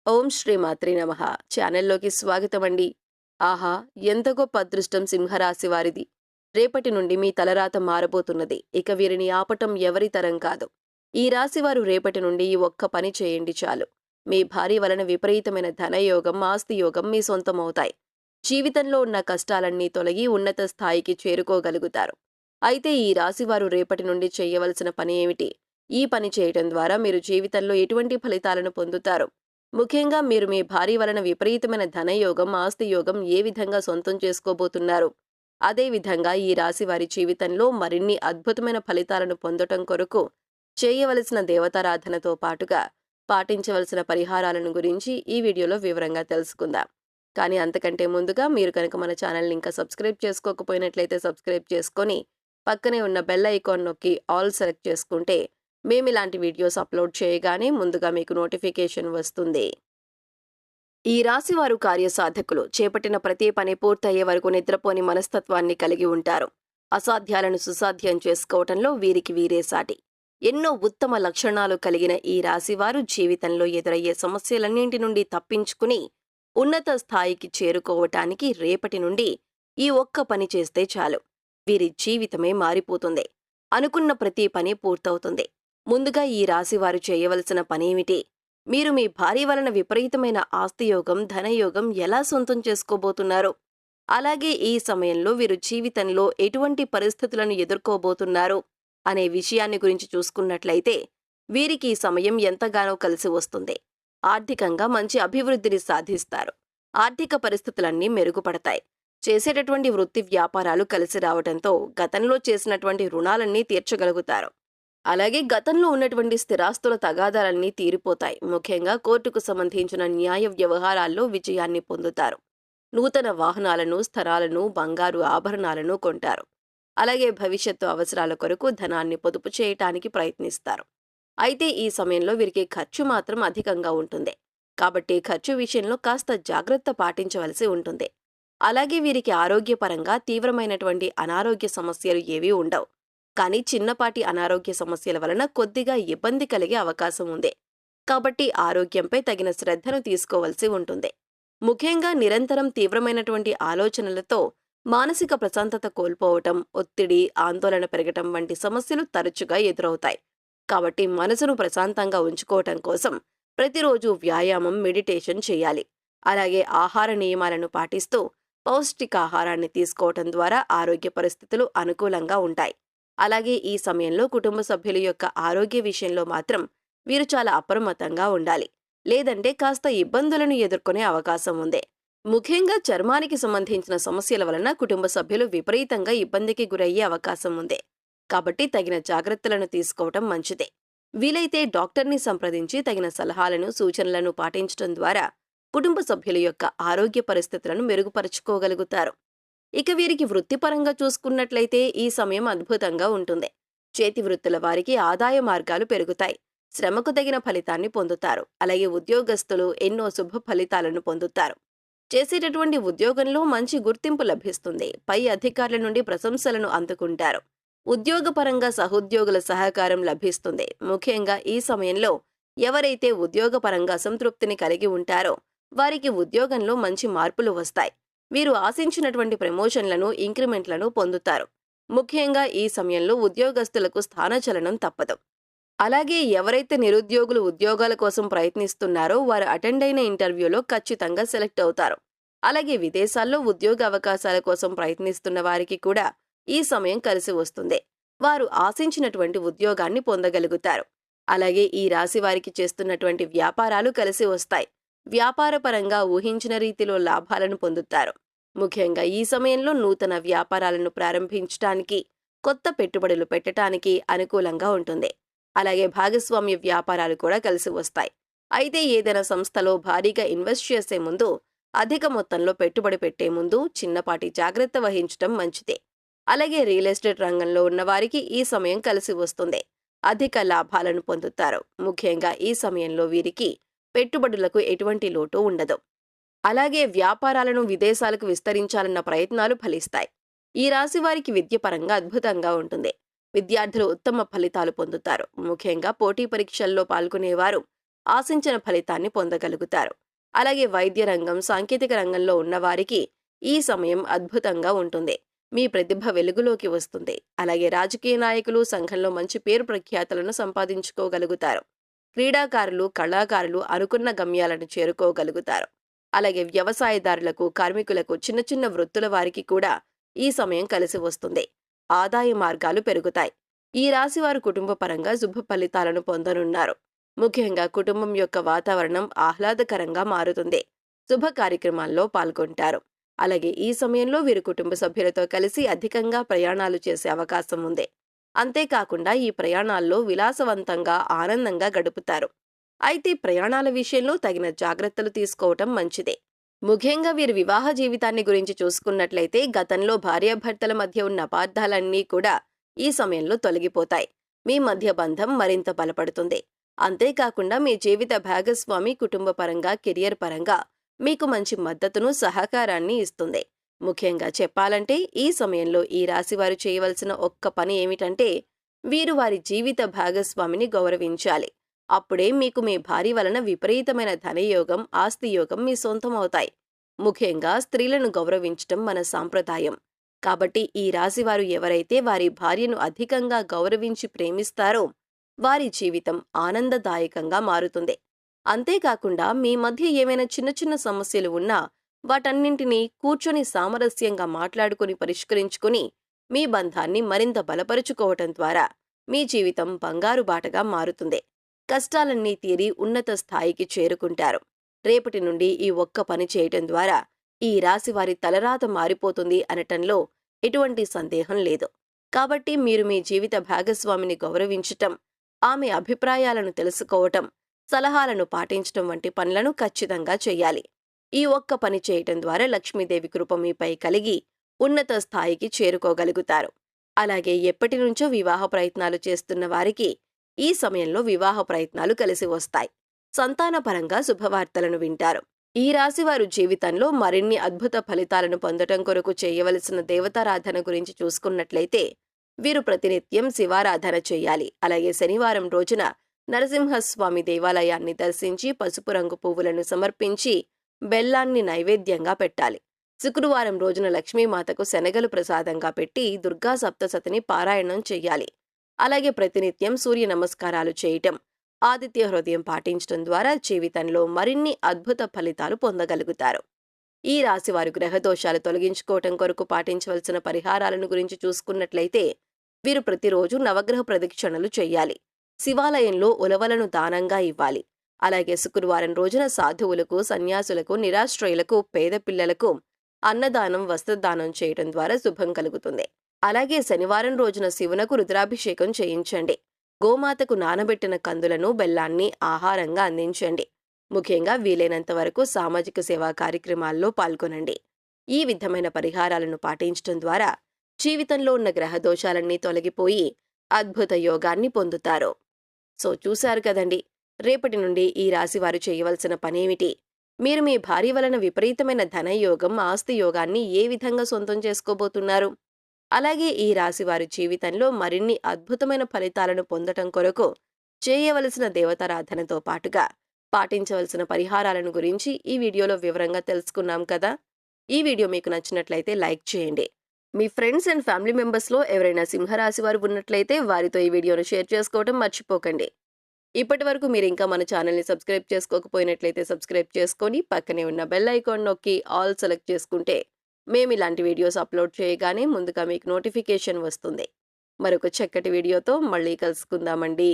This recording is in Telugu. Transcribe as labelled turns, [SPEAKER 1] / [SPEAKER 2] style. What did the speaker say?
[SPEAKER 1] ఓం శ్రీ మాత్రే నమః. ఛానల్లోకి స్వాగతమండి. ఆహా, ఎంత గొప్ప అదృష్టం సింహరాశి వారిది. రేపటి నుండి మీ తలరాత మారబోతున్నది. ఇక వీరిని ఆపటం ఎవరి తరం కాదు. ఈ రాశివారు రేపటి నుండి ఈ ఒక్క పని చేయండి చాలు. మీ భార్య వలన విపరీతమైన ధనయోగం, ఆస్తి యోగం మీ సొంతమవుతాయి. జీవితంలో ఉన్న కష్టాలన్నీ తొలగి ఉన్నత స్థాయికి చేరుకోగలుగుతారు. అయితే ఈ రాశివారు రేపటి నుండి చేయవలసిన పని ఏమిటి? ఈ పని చేయటం ద్వారా మీరు జీవితంలో ఎటువంటి ఫలితాలను పొందుతారు? ముఖ్యంగా మీరు మీ భార్య వలన విపరీతమైన ధనయోగం, ఆస్తి యోగం ఏ విధంగా సొంతం చేసుకోబోతున్నారు? అదే విధంగా ఈ రాశి వారి జీవితంలో మరిన్ని అద్భుతమైన ఫలితాలను పొందటం కొరకు చేయవలసిన దేవతారాధనతో పాటుగా పాటించవలసిన పరిహారాలను గురించి ఈ వీడియోలో వివరంగా తెలుసుకుందాం. కానీ అంతకంటే ముందుగా మీరు కనుక మన ఛానల్ని ఇంకా సబ్స్క్రైబ్ చేసుకోకపోయినట్లయితే సబ్స్క్రైబ్ చేసుకొని పక్కనే ఉన్న బెల్ ఐకాన్ నొక్కి ఆల్ సెలెక్ట్ చేసుకుంటే మేము ఇలాంటి వీడియోస్ అప్లోడ్ చేయగానే ముందుగా మీకు నోటిఫికేషన్ వస్తుంది. ఈ రాశివారు కార్యసాధకులు. చేపట్టిన ప్రతి పని పూర్తయ్యే వరకు నిద్రపోని మనస్తత్వాన్ని కలిగి ఉంటారు. అసాధ్యాలను సుసాధ్యం చేసుకోవటంలో వీరికి వీరే సాటి. ఎన్నో ఉత్తమ లక్షణాలు కలిగిన ఈ రాశివారు జీవితంలో ఎదురయ్యే సమస్యలన్నింటి నుండి తప్పించుకుని ఉన్నత స్థాయికి చేరుకోవటానికి రేపటి నుండి ఈ ఒక్క పని చేస్తే చాలు. వీరి జీవితమే మారిపోతుంది. అనుకున్న ప్రతి పని పూర్తవుతుంది. ముందుగా ఈ రాశివారు చేయవలసిన పనేమిటి? మీరు మీ భార్య వలన విపరీతమైన ఆస్తియోగం, ధనయోగం ఎలా సొంతం చేసుకోబోతున్నారు? అలాగే ఈ సమయంలో వీరు జీవితంలో ఎటువంటి పరిస్థితులను ఎదుర్కోబోతున్నారు అనే విషయాన్ని గురించి చూసుకున్నట్లయితే వీరికి ఈ సమయం ఎంతగానో కలిసి వస్తుంది. ఆర్థికంగా మంచి అభివృద్ధిని సాధిస్తారు. ఆర్థిక పరిస్థితులన్నీ మెరుగుపడతాయి. చేసేటటువంటి వృత్తి వ్యాపారాలు కలిసి రావడంతో గతంలో చేసినటువంటి రుణాలన్నీ తీర్చగలుగుతారు. అలాగే గతంలో ఉన్నటువంటి స్థిరాస్తుల తగాదాలన్నీ తీరిపోతాయి. ముఖ్యంగా కోర్టుకు సంబంధించిన న్యాయ వ్యవహారాల్లో విజయాన్ని పొందుతారు. నూతన వాహనాలను, స్థలాలను, బంగారు ఆభరణాలను కొంటారు. అలాగే భవిష్యత్తు అవసరాల కొరకు ధనాన్ని పొదుపు చేయటానికి ప్రయత్నిస్తారు. అయితే ఈ సమయంలో వీరికి ఖర్చు మాత్రం అధికంగా ఉంటుంది. కాబట్టి ఖర్చు విషయంలో కాస్త జాగ్రత్త పాటించవలసి ఉంటుంది. అలాగే వీరికి ఆరోగ్యపరంగా తీవ్రమైనటువంటి అనారోగ్య సమస్యలు ఏవీ ఉండవు. కానీ చిన్నపాటి అనారోగ్య సమస్యల వలన కొద్దిగా ఇబ్బంది కలిగే అవకాశం ఉంది. కాబట్టి ఆరోగ్యంపై తగిన శ్రద్ధను తీసుకోవలసి ఉంటుంది. ముఖ్యంగా నిరంతరం తీవ్రమైనటువంటి ఆలోచనలతో మానసిక ప్రశాంతత కోల్పోవటం, ఒత్తిడి, ఆందోళన పెరగటం వంటి సమస్యలు తరచుగా ఎదురవుతాయి. కాబట్టి మనసును ప్రశాంతంగా ఉంచుకోవటం కోసం ప్రతిరోజు వ్యాయామం, మెడిటేషన్ చేయాలి. అలాగే ఆహార నియమాలను పాటిస్తూ పౌష్టికాహారాన్ని తీసుకోవటం ద్వారా ఆరోగ్య పరిస్థితులు అనుకూలంగా ఉంటాయి. అలాగే ఈ సమయంలో కుటుంబ సభ్యుల యొక్క ఆరోగ్య విషయంలో మాత్రం వీరు చాలా అప్రమత్తంగా ఉండాలి. లేదంటే కాస్త ఇబ్బందులను ఎదుర్కొనే అవకాశం ఉంది. ముఖ్యంగా చర్మానికి సంబంధించిన సమస్యల వలన కుటుంబ సభ్యులు విపరీతంగా ఇబ్బందికి గురయ్యే అవకాశం ఉంది. కాబట్టి తగిన జాగ్రత్తలను తీసుకోవటం మంచిదే. వీలైతే డాక్టర్ని సంప్రదించి తగిన సలహాలను, సూచనలను పాటించడం ద్వారా కుటుంబ సభ్యుల యొక్క ఆరోగ్య పరిస్థితులను మెరుగుపరుచుకోగలుగుతారు. ఇక వీరికి వృత్తిపరంగా చూసుకున్నట్లయితే ఈ సమయం అద్భుతంగా ఉంటుంది. చేతి వృత్తుల వారికి ఆదాయ మార్గాలు పెరుగుతాయి. శ్రమకు తగిన ఫలితాన్ని పొందుతారు. అలాగే ఉద్యోగస్తులు ఎన్నో శుభ ఫలితాలను పొందుతారు. చేసేటటువంటి ఉద్యోగంలో మంచి గుర్తింపు లభిస్తుంది. పై అధికారుల నుండి ప్రశంసలను అందుకుంటారు. ఉద్యోగపరంగా సహోద్యోగుల సహకారం లభిస్తుంది. ముఖ్యంగా ఈ సమయంలో ఎవరైతే ఉద్యోగపరంగా అసంతృప్తిని కలిగి ఉంటారో వారికి ఉద్యోగంలో మంచి మార్పులు వస్తాయి. వీరు ఆశించినటువంటి ప్రమోషన్లను, ఇంక్రిమెంట్లను పొందుతారు. ముఖ్యంగా ఈ సమయంలో ఉద్యోగస్తులకు స్థానచలనం తప్పదు. అలాగే ఎవరైతే నిరుద్యోగులు ఉద్యోగాల కోసం ప్రయత్నిస్తున్నారో వారు అటెండ్ అయిన ఇంటర్వ్యూలో ఖచ్చితంగా సెలెక్ట్ అవుతారు. అలాగే విదేశాల్లో ఉద్యోగ అవకాశాల కోసం ప్రయత్నిస్తున్న వారికి కూడా ఈ సమయం కలిసి వస్తుంది. వారు ఆశించినటువంటి ఉద్యోగాన్ని పొందగలుగుతారు. అలాగే ఈ రాశి వారికి చేస్తున్నటువంటి వ్యాపారాలు కలిసి వస్తాయి. వ్యాపారపరంగా ఊహించిన రీతిలో లాభాలను పొందుతారు. ముఖ్యంగా ఈ సమయంలో నూతన వ్యాపారాలను ప్రారంభించడానికి, కొత్త పెట్టుబడులు పెట్టడానికి అనుకూలంగా ఉంటుంది. అలాగే భాగస్వామ్య వ్యాపారాలు కూడా కలిసి వస్తాయి. అయితే ఏదైనా సంస్థలో భారీగా ఇన్వెస్ట్ చేసే ముందు, అధిక మొత్తంలో పెట్టుబడి పెట్టే ముందు చిన్నపాటి జాగ్రత్త వహించడం మంచిదే. అలాగే రియల్ ఎస్టేట్ రంగంలో ఉన్న వారికి ఈ సమయం కలిసి వస్తుంది. అధిక లాభాలను పొందుతారు. ముఖ్యంగా ఈ సమయంలో వీరికి పెట్టుబడులకు ఎటువంటి లోటు ఉండదు. అలాగే వ్యాపారాలను విదేశాలకు విస్తరించాలన్న ప్రయత్నాలు ఫలిస్తాయి. ఈ రాశి వారికి విద్యపరంగా అద్భుతంగా ఉంటుంది. విద్యార్థులు ఉత్తమ ఫలితాలు పొందుతారు. ముఖ్యంగా పోటీ పరీక్షల్లో పాల్గొనేవారు ఆశించిన ఫలితాన్ని పొందగలుగుతారు. అలాగే వైద్య రంగం, సాంకేతిక రంగంలో ఉన్నవారికి ఈ సమయం అద్భుతంగా ఉంటుంది. మీ ప్రతిభ వెలుగులోకి వస్తుంది. అలాగే రాజకీయ నాయకులు సంఘంలో మంచి పేరు ప్రఖ్యాతులను సంపాదించుకోగలుగుతారు. క్రీడాకారులు, కళాకారులు అనుకున్న గమ్యాలను చేరుకోగలుగుతారు. అలాగే వ్యవసాయదారులకు, కార్మికులకు, చిన్న చిన్న వృత్తుల వారికి కూడా ఈ సమయం కలిసి వస్తుంది. ఆదాయ మార్గాలు పెరుగుతాయి. ఈ రాశివారు కుటుంబ పరంగా శుభ ఫలితాలను పొందనున్నారు. ముఖ్యంగా కుటుంబం యొక్క వాతావరణం ఆహ్లాదకరంగా మారుతుంది. శుభ కార్యక్రమాల్లో పాల్గొంటారు. అలాగే ఈ సమయంలో వీరు కుటుంబ సభ్యులతో కలిసి అధికంగా ప్రయాణాలు చేసే అవకాశం ఉంది. అంతేకాకుండా ఈ ప్రయాణాల్లో విలాసవంతంగా, ఆనందంగా గడుపుతారు. అయితే ప్రయాణాల విషయంలో తగిన జాగ్రత్తలు తీసుకోవటం మంచిదే. ముఖ్యంగా వీరి వివాహ జీవితాన్ని గురించి చూసుకున్నట్లయితే గతంలో భార్యాభర్తల మధ్య ఉన్న అపార్థాలన్నీ కూడా ఈ సమయంలో తొలగిపోతాయి. మీ మధ్య బంధం మరింత బలపడుతుంది. అంతేకాకుండా మీ జీవిత భాగస్వామి కుటుంబ పరంగా, కెరియర్ పరంగా మీకు మంచి మద్దతును, సహకారాన్ని ఇస్తుంది. ముఖ్యంగా చెప్పాలంటే ఈ సమయంలో ఈ రాశివారు చేయవలసిన ఒక్క పని ఏమిటంటే వీరు వారి జీవిత భాగస్వామిని గౌరవించాలి. అప్పుడే మీకు మీ భార్య వలన విపరీతమైన ధనయోగం, ఆస్తియోగం మీ సొంతం అవుతాయి. ముఖ్యంగా స్త్రీలను గౌరవించటం మన సాంప్రదాయం. కాబట్టి ఈ రాశివారు ఎవరైతే వారి భార్యను అధికంగా గౌరవించి ప్రేమిస్తారో వారి జీవితం ఆనందదాయకంగా మారుతుంది. అంతేకాకుండా మీ మధ్య ఏమైనా చిన్న చిన్న సమస్యలు ఉన్నా వాటన్నింటినీ కూర్చొని సామరస్యంగా మాట్లాడుకుని పరిష్కరించుకుని మీ బంధాన్ని మరింత బలపరుచుకోవటం ద్వారా మీ జీవితం బంగారు బాటగా మారుతుంది. కష్టాలన్నీ తీరి ఉన్నత స్థాయికి చేరుకుంటారు. రేపటి నుండి ఈ ఒక్క పని చేయటం ద్వారా ఈ రాశివారి తలరాత మారిపోతుంది అనటంలో ఎటువంటి సందేహం లేదు. కాబట్టి మీరు మీ జీవిత భాగస్వామిని గౌరవించటం, ఆమె అభిప్రాయాలను తెలుసుకోవటం, సలహాలను పాటించటం వంటి పనులను ఖచ్చితంగా చేయాలి. ఈ ఒక్క పని చేయటం ద్వారా లక్ష్మీదేవి కృప మీపై కలిగి ఉన్నత స్థాయికి చేరుకోగలుగుతారు. అలాగే ఎప్పటి నుంచో వివాహ ప్రయత్నాలు చేస్తున్న వారికి ఈ సమయంలో వివాహ ప్రయత్నాలు కలిసి వస్తాయి. సంతానపరంగా శుభవార్తలను వింటారు. ఈ రాశివారు జీవితంలో మరిన్ని అద్భుత ఫలితాలను పొందటం కొరకు చేయవలసిన దేవతారాధన గురించి చూసుకున్నట్లయితే వీరు ప్రతినిత్యం శివారాధన చేయాలి. అలాగే శనివారం రోజున నరసింహస్వామి దేవాలయాన్ని దర్శించి పసుపు రంగు పువ్వులను సమర్పించి బెల్లాన్ని నైవేద్యంగా పెట్టాలి. శుక్రవారం రోజున లక్ష్మీమాతకు శనగలు ప్రసాదంగా పెట్టి దుర్గా సప్తశతిని పారాయణం చెయ్యాలి. అలాగే ప్రతినిత్యం సూర్య నమస్కారాలు చేయటం, ఆదిత్య హృదయం పాటించడం ద్వారా జీవితంలో మరిన్ని అద్భుత ఫలితాలు పొందగలుగుతారు. ఈ రాశివారు గ్రహదోషాలు తొలగించుకోవటం కొరకు పాటించవలసిన పరిహారాలను గురించి చూసుకున్నట్లయితే వీరు ప్రతిరోజు నవగ్రహ ప్రదక్షిణలు చెయ్యాలి. శివాలయంలో ఉలవలను దానంగా ఇవ్వాలి. అలాగే శుక్రవారం రోజున సాధువులకు, సన్యాసులకు, నిరాశ్రయులకు, పేద పిల్లలకు అన్నదానం, వస్త్రదానం చేయటం ద్వారా శుభం కలుగుతుంది. అలాగే శనివారం రోజున శివునకు రుద్రాభిషేకం చేయించండి. గోమాతకు నానబెట్టిన కందులను, బెల్లాన్ని ఆహారంగా అందించండి. ముఖ్యంగా వీలైనంత వరకు సామాజిక సేవా కార్యక్రమాల్లో పాల్గొనండి. ఈ విధమైన పరిహారాలను పాటించడం ద్వారా జీవితంలో ఉన్న గ్రహదోషాలన్నీ తొలగిపోయి అద్భుత యోగాన్ని పొందుతారు. సో చూశారు కదండి, రేపటి నుండి ఈ రాశివారు చేయవలసిన పనేమిటి? మీరు మీ భార్య వలన విపరీతమైన ధనయోగం, ఆస్తి యోగాన్ని ఏ విధంగా సొంతం చేసుకోబోతున్నారు? అలాగే ఈ రాశివారి జీవితంలో మరిన్ని అద్భుతమైన ఫలితాలను పొందటం కొరకు చేయవలసిన దేవతారాధనతో పాటుగా పాటించవలసిన పరిహారాలను గురించి ఈ వీడియోలో వివరంగా తెలుసుకున్నాం కదా. ఈ వీడియో మీకు నచ్చినట్లయితే లైక్ చేయండి. మీ ఫ్రెండ్స్ అండ్ ఫ్యామిలీ మెంబర్స్లో ఎవరైనా సింహరాశి వారు ఉన్నట్లయితే వారితో ఈ వీడియోను షేర్ చేసుకోవడం మర్చిపోకండి. ఇప్పటి వరకు మీరు ఇంకా మన ఛానల్ని సబ్స్క్రైబ్ చేసుకోకపోయినట్లయితే సబ్స్క్రైబ్ చేసుకొని పక్కనే ఉన్న బెల్ ఐకాన్ నొక్కి ఆల్ సెలెక్ట్ చేసుకుంటే మేము ఇలాంటి వీడియోస్ అప్లోడ్ చేయగానే ముందుగా మీకు నోటిఫికేషన్ వస్తుంది. మరొక చక్కటి వీడియోతో మళ్ళీ కలుసుకుందామండి.